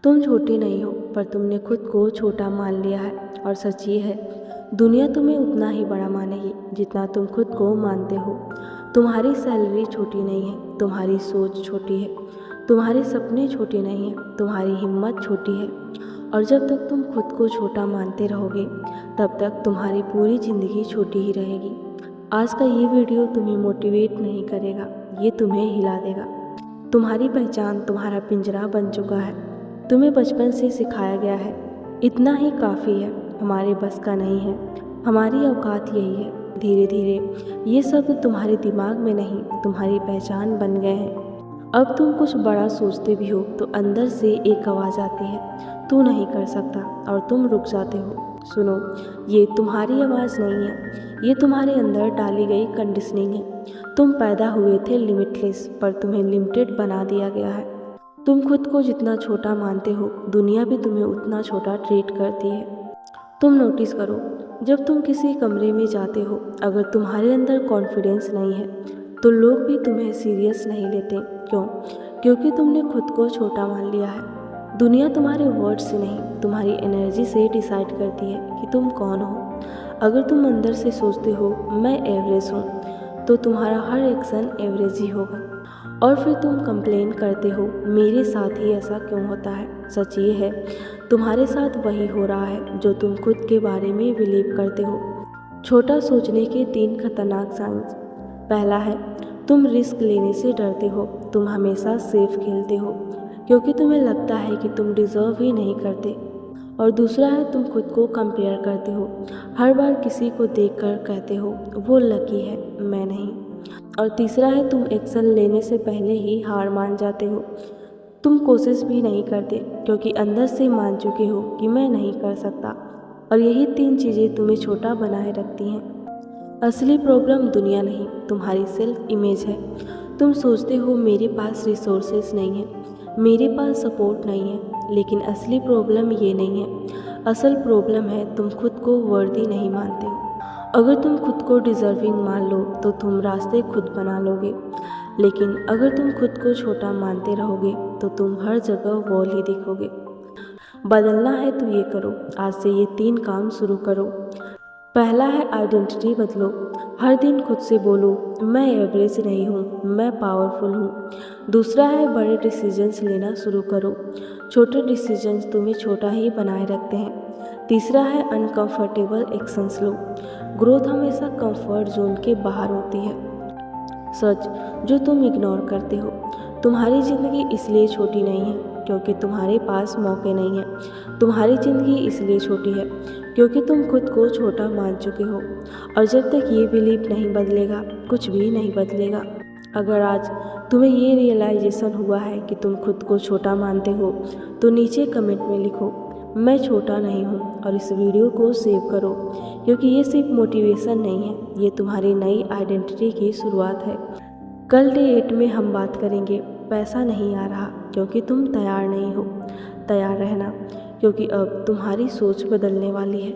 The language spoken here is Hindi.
तुम छोटी नहीं हो, पर तुमने खुद को छोटा मान लिया है। और सच ये है, दुनिया तुम्हें उतना ही बड़ा मानेगी जितना तुम खुद को मानते हो। तुम्हारी सैलरी छोटी नहीं है, तुम्हारी सोच छोटी है, तुम्हारे सपने छोटे नहीं हैं, तुम्हारी हिम्मत छोटी है। और जब तक तुम खुद को छोटा मानते रहोगे, तब तक तुम्हारी पूरी ज़िंदगी छोटी ही रहेगी। आज का ये वीडियो तुम्हें मोटिवेट नहीं करेगा, ये तुम्हें हिला देगा। तुम्हारी पहचान तुम्हारा पिंजरा बन चुका है। तुम्हें बचपन से सिखाया गया है, इतना ही काफ़ी है, हमारे बस का नहीं है, हमारी औकात यही है। धीरे धीरे ये शब्द तुम्हारे दिमाग में नहीं, तुम्हारी पहचान बन गए हैं। अब तुम कुछ बड़ा सोचते भी हो तो अंदर से एक आवाज़ आती है, तू नहीं कर सकता, और तुम रुक जाते हो। सुनो, ये तुम्हारी आवाज़ नहीं है, ये तुम्हारे अंदर डाली गई कंडीशनिंग है। तुम पैदा हुए थे लिमिटलेस, पर तुम्हें लिमिटेड बना दिया गया है। तुम खुद को जितना छोटा मानते हो, दुनिया भी तुम्हें उतना छोटा ट्रीट करती है। तुम नोटिस करो, जब तुम किसी कमरे में जाते हो, अगर तुम्हारे अंदर कॉन्फिडेंस नहीं है तो लोग भी तुम्हें सीरियस नहीं लेते। क्यों? क्योंकि तुमने खुद को छोटा मान लिया है। दुनिया तुम्हारे वर्ड से नहीं, तुम्हारी एनर्जी से डिसाइड करती है कि तुम कौन हो। अगर तुम अंदर से सोचते हो मैं एवरेज हूँ, तो तुम्हारा हर एक्शन एवरेज ही होगा। और फिर तुम कंप्लेन करते हो, मेरे साथ ही ऐसा क्यों होता है। सच ये है, तुम्हारे साथ वही हो रहा है जो तुम खुद के बारे में बिलीव करते हो। छोटा सोचने के 3 खतरनाक साइंस। पहला है, तुम रिस्क लेने से डरते हो। तुम हमेशा सेफ खेलते हो क्योंकि तुम्हें लगता है कि तुम डिज़र्व ही नहीं करते। और दूसरा है, तुम खुद को कंपेयर करते हो। हर बार किसी को देखकर कहते हो वो लकी है, मैं नहीं। और तीसरा है, तुम एक्शन लेने से पहले ही हार मान जाते हो। तुम कोशिश भी नहीं करते क्योंकि अंदर से मान चुके हो कि मैं नहीं कर सकता। और यही 3 चीज़ें तुम्हें छोटा बनाए रखती हैं। असली प्रॉब्लम दुनिया नहीं, तुम्हारी सेल्फ इमेज है। तुम सोचते हो मेरे पास रिसोर्सेज नहीं है, मेरे पास सपोर्ट नहीं है, लेकिन असली प्रॉब्लम ये नहीं है। असल प्रॉब्लम है तुम खुद को वर्दी नहीं मानते हो। अगर तुम खुद को डिज़र्विंग मान लो तो तुम रास्ते खुद बना लोगे, लेकिन अगर तुम खुद को छोटा मानते रहोगे तो तुम हर जगह वॉल ही दिखोगे। बदलना है तो ये करो, आज से ये 3 काम शुरू करो। पहला है, आइडेंटिटी बदलो। हर दिन खुद से बोलो मैं एवरेज नहीं हूँ, मैं पावरफुल हूँ। दूसरा है, बड़े डिसीजंस लेना शुरू करो। छोटे डिसीजंस तुम्हें छोटा ही बनाए रखते हैं। तीसरा है, अनकंफर्टेबल एक्शंस लो। ग्रोथ हमेशा कंफर्ट जोन के बाहर होती है। सच जो तुम इग्नोर करते हो, तुम्हारी ज़िंदगी इसलिए छोटी नहीं है क्योंकि तुम्हारे पास मौके नहीं हैं। तुम्हारी ज़िंदगी इसलिए छोटी है क्योंकि तुम खुद को छोटा मान चुके हो। और जब तक ये बिलीव नहीं बदलेगा, कुछ भी नहीं बदलेगा। अगर आज तुम्हें ये रियलाइजेशन हुआ है कि तुम खुद को छोटा मानते हो, तो नीचे कमेंट में लिखो मैं छोटा नहीं हूँ, और इस वीडियो को सेव करो, क्योंकि ये सिर्फ मोटिवेशन नहीं है, ये तुम्हारी नई आइडेंटिटी की शुरुआत है। कल डे 8 में हम बात करेंगे पैसा नहीं आ रहा क्योंकि तुम तैयार नहीं हो। तैयार रहना, क्योंकि अब तुम्हारी सोच बदलने वाली है।